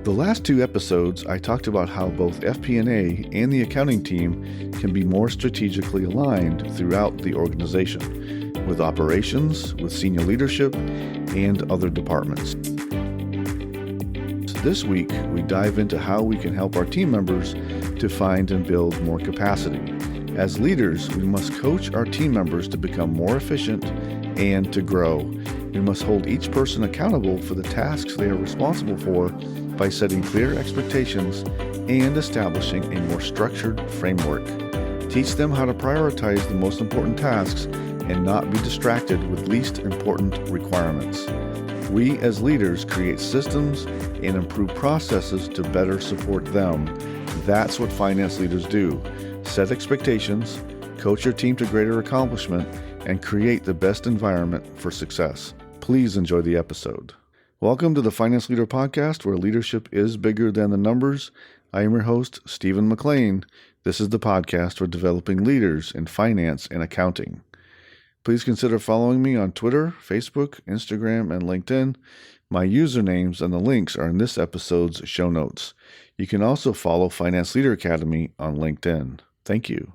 The last two episodes, I talked about how both FP&A and the accounting team can be more strategically aligned throughout the organization, with operations, with senior leadership, and other departments. This week, we dive into how we can help our team members to find and build more capacity. As leaders, we must coach our team members to become more efficient and to grow. We must hold each person accountable for the tasks they are responsible for by setting clear expectations and establishing a more structured framework. Teach them how to prioritize the most important tasks and not be distracted with least important requirements. We as leaders create systems and improve processes to better support them. That's what finance leaders do. Set expectations, coach your team to greater accomplishment, and create the best environment for success. Please enjoy the episode. Welcome to the Finance Leader Podcast, where leadership is bigger than the numbers. I am your host, Stephen McLean. This is the podcast for developing leaders in finance and accounting. Please consider following me on Twitter, Facebook, Instagram, and LinkedIn. My usernames and the links are in this episode's show notes. You can also follow Finance Leader Academy on LinkedIn. Thank you.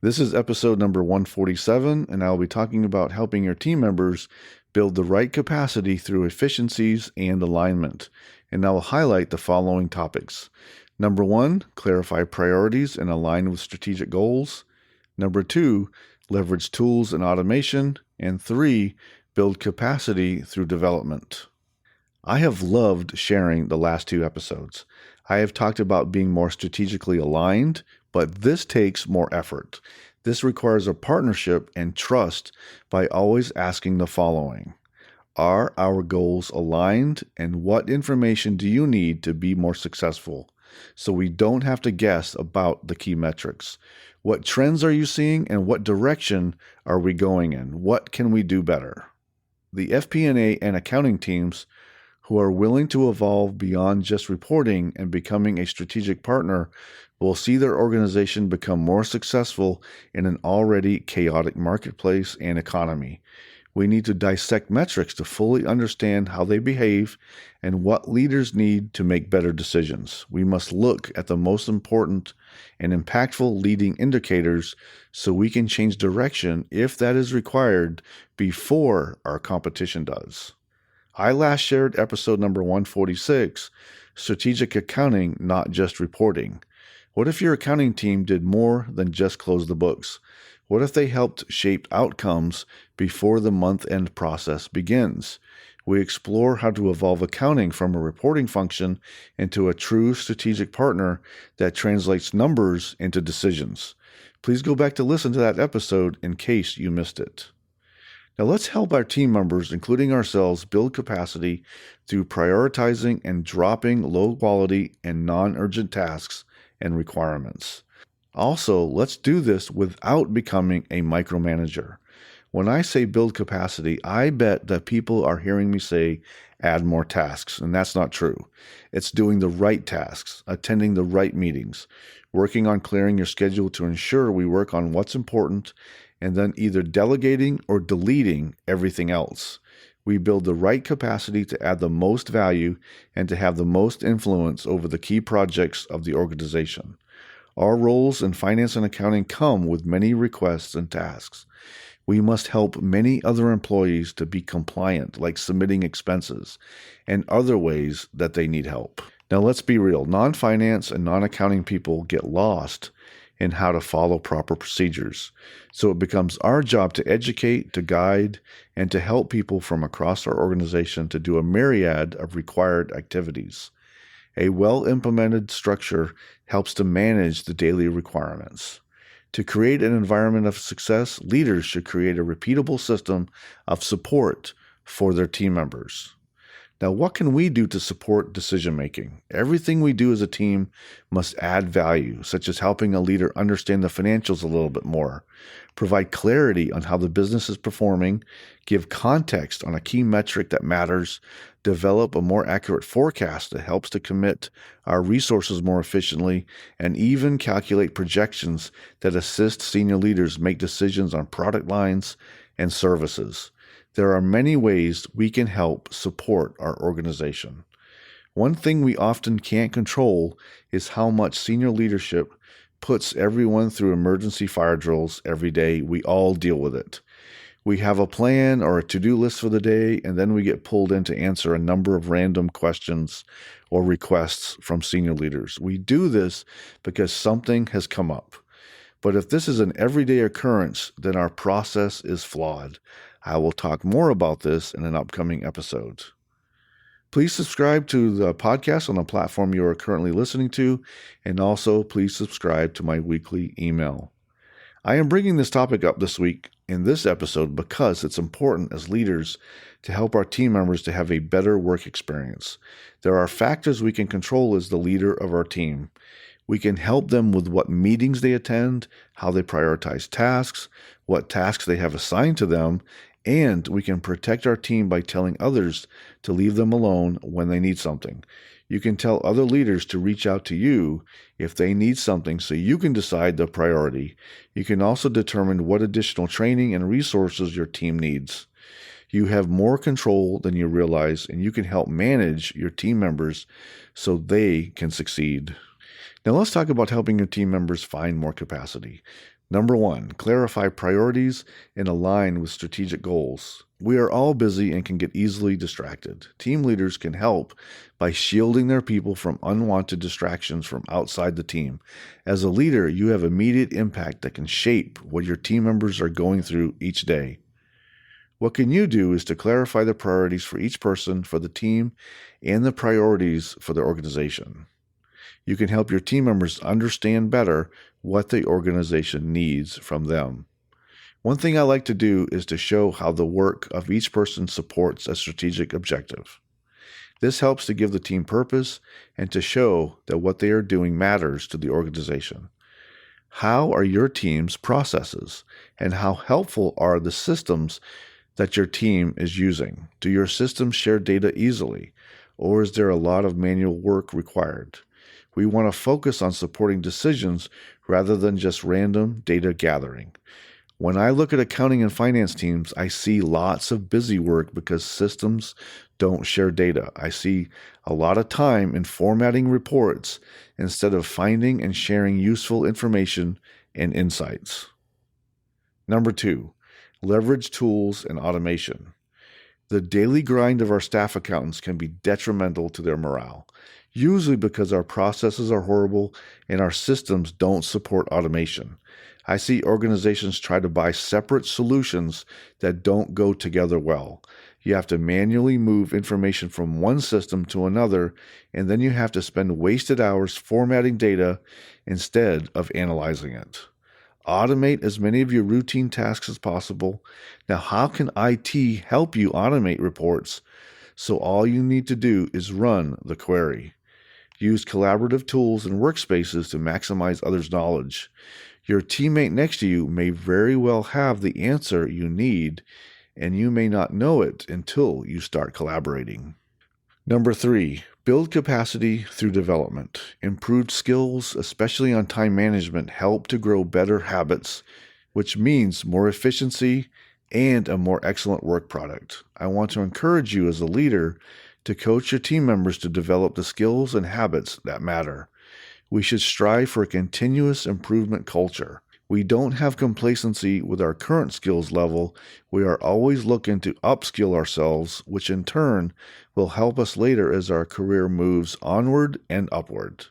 This is episode number 147, and I will be talking about helping your team members build the right capacity through efficiencies and alignment. And I will highlight the following topics. Number 1, clarify priorities and align with strategic goals. Number 2, leverage tools and automation. And 3, build capacity through development. I have loved sharing the last two episodes. I have talked about being more strategically aligned, but this takes more effort. This requires a partnership and trust by always asking the following. Are our goals aligned, and what information do you need to be more successful? So we don't have to guess about the key metrics. What trends are you seeing, and what direction are we going in? What can we do better? The FP&A and accounting teams who are willing to evolve beyond just reporting and becoming a strategic partner will see their organization become more successful in an already chaotic marketplace and economy. We need to dissect metrics to fully understand how they behave and what leaders need to make better decisions. We must look at the most important and impactful leading indicators so we can change direction if that is required before our competition does. I last shared episode number 146, Strategic Accounting, Not Just Reporting. What if your accounting team did more than just close the books? What if they helped shape outcomes before the month-end process begins? We explore how to evolve accounting from a reporting function into a true strategic partner that translates numbers into decisions. Please go back to listen to that episode in case you missed it. Now let's help our team members, including ourselves, build capacity through prioritizing and dropping low-quality and non-urgent tasks and requirements. Also, let's do this without becoming a micromanager. When I say build capacity, I bet that people are hearing me say add more tasks, and that's not true. It's doing the right tasks, attending the right meetings, working on clearing your schedule to ensure we work on what's important, and then either delegating or deleting everything else. We build the right capacity to add the most value and to have the most influence over the key projects of the organization. Our roles in finance and accounting come with many requests and tasks. We must help many other employees to be compliant, like submitting expenses, and other ways that they need help. Now let's be real, non-finance and non-accounting people get lost in how to follow proper procedures. So it becomes our job to educate, to guide, and to help people from across our organization to do a myriad of required activities. A well-implemented structure helps to manage the daily requirements. To create an environment of success, leaders should create a repeatable system of support for their team members. Now, what can we do to support decision-making? Everything we do as a team must add value, such as helping a leader understand the financials a little bit more, provide clarity on how the business is performing, give context on a key metric that matters, develop a more accurate forecast that helps to commit our resources more efficiently, and even calculate projections that assist senior leaders make decisions on product lines and services. There are many ways we can help support our organization. One thing we often can't control is how much senior leadership puts everyone through emergency fire drills every day. We all deal with it. We have a plan or a to-do list for the day, and then we get pulled in to answer a number of random questions or requests from senior leaders. We do this because something has come up. But if this is an everyday occurrence, then our process is flawed. I will talk more about this in an upcoming episode. Please subscribe to the podcast on the platform you are currently listening to, and also please subscribe to my weekly email. I am bringing this topic up this week in this episode because it's important as leaders to help our team members to have a better work experience. There are factors we can control as the leader of our team. We can help them with what meetings they attend, how they prioritize tasks, what tasks they have assigned to them, and we can protect our team by telling others to leave them alone when they need something. You can tell other leaders to reach out to you if they need something so you can decide the priority. You can also determine what additional training and resources your team needs. You have more control than you realize, and you can help manage your team members so they can succeed. Now let's talk about helping your team members find more capacity. Number 1, clarify priorities and align with strategic goals. We are all busy and can get easily distracted. Team leaders can help by shielding their people from unwanted distractions from outside the team. As a leader, you have immediate impact that can shape what your team members are going through each day. What can you do is to clarify the priorities for each person, for the team, and the priorities for the organization. You can help your team members understand better what the organization needs from them. One thing I like to do is to show how the work of each person supports a strategic objective. This helps to give the team purpose and to show that what they are doing matters to the organization. How are your team's processes, and how helpful are the systems that your team is using? Do your systems share data easily, or is there a lot of manual work required? We want to focus on supporting decisions rather than just random data gathering. When I look at accounting and finance teams, I see lots of busy work because systems don't share data. I see a lot of time in formatting reports instead of finding and sharing useful information and insights. Number 2, leverage tools and automation. The daily grind of our staff accountants can be detrimental to their morale, usually because our processes are horrible and our systems don't support automation. I see organizations try to buy separate solutions that don't go together well. You have to manually move information from one system to another, and then you have to spend wasted hours formatting data instead of analyzing it. Automate as many of your routine tasks as possible. Now, how can IT help you automate reports? So all you need to do is run the query. Use collaborative tools and workspaces to maximize others' knowledge. Your teammate next to you may very well have the answer you need, and you may not know it until you start collaborating. Number 3, build capacity through development. Improved skills, especially on time management, help to grow better habits, which means more efficiency and a more excellent work product. I want to encourage you as a leader to coach your team members to develop the skills and habits that matter. We should strive for a continuous improvement culture. We don't have complacency with our current skills level. We are always looking to upskill ourselves, which in turn will help us later as our career moves onward and upward.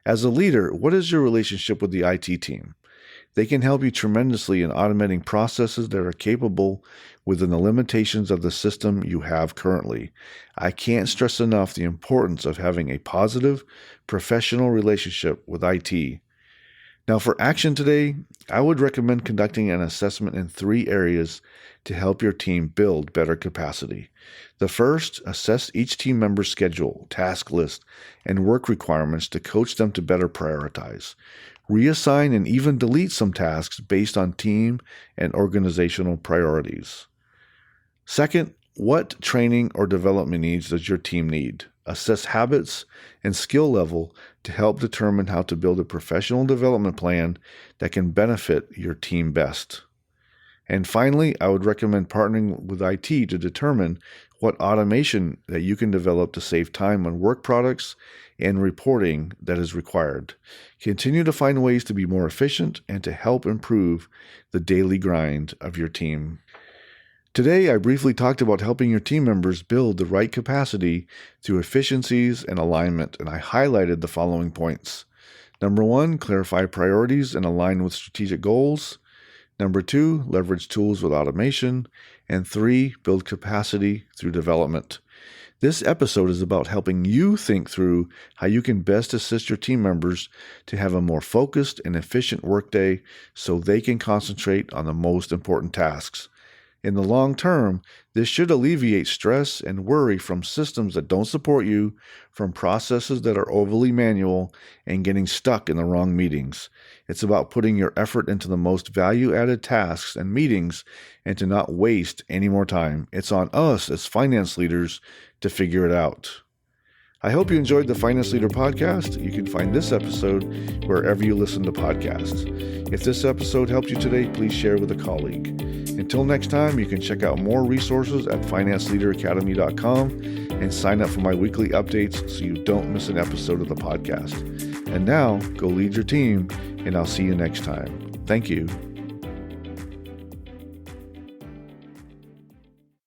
As a leader, what is your relationship with the IT team? They can help you tremendously in automating processes that are capable within the limitations of the system you have currently. I can't stress enough the importance of having a positive, professional relationship with IT. Now, for action today, I would recommend conducting an assessment in 3 areas to help your team build better capacity. The first, assess each team member's schedule, task list, and work requirements to coach them to better prioritize. Reassign and even delete some tasks based on team and organizational priorities. Second, what training or development needs does your team need? Assess habits and skill level to help determine how to build a professional development plan that can benefit your team best. And finally, I would recommend partnering with IT to determine what automation that you can develop to save time on work products and reporting that is required. Continue to find ways to be more efficient and to help improve the daily grind of your team. Today, I briefly talked about helping your team members build the right capacity through efficiencies and alignment, and I highlighted the following points. Number 1, clarify priorities and align with strategic goals. Number 2, leverage tools with automation. And 3, build capacity through development. This episode is about helping you think through how you can best assist your team members to have a more focused and efficient workday so they can concentrate on the most important tasks. In the long term, this should alleviate stress and worry from systems that don't support you, from processes that are overly manual, and getting stuck in the wrong meetings. It's about putting your effort into the most value-added tasks and meetings and to not waste any more time. It's on us as finance leaders to figure it out. I hope you enjoyed the Finance Leader Podcast. You can find this episode wherever you listen to podcasts. If this episode helped you today, please share with a colleague. Until next time, you can check out more resources at financeleaderacademy.com and sign up for my weekly updates so you don't miss an episode of the podcast. And now, go lead your team, and I'll see you next time. Thank you.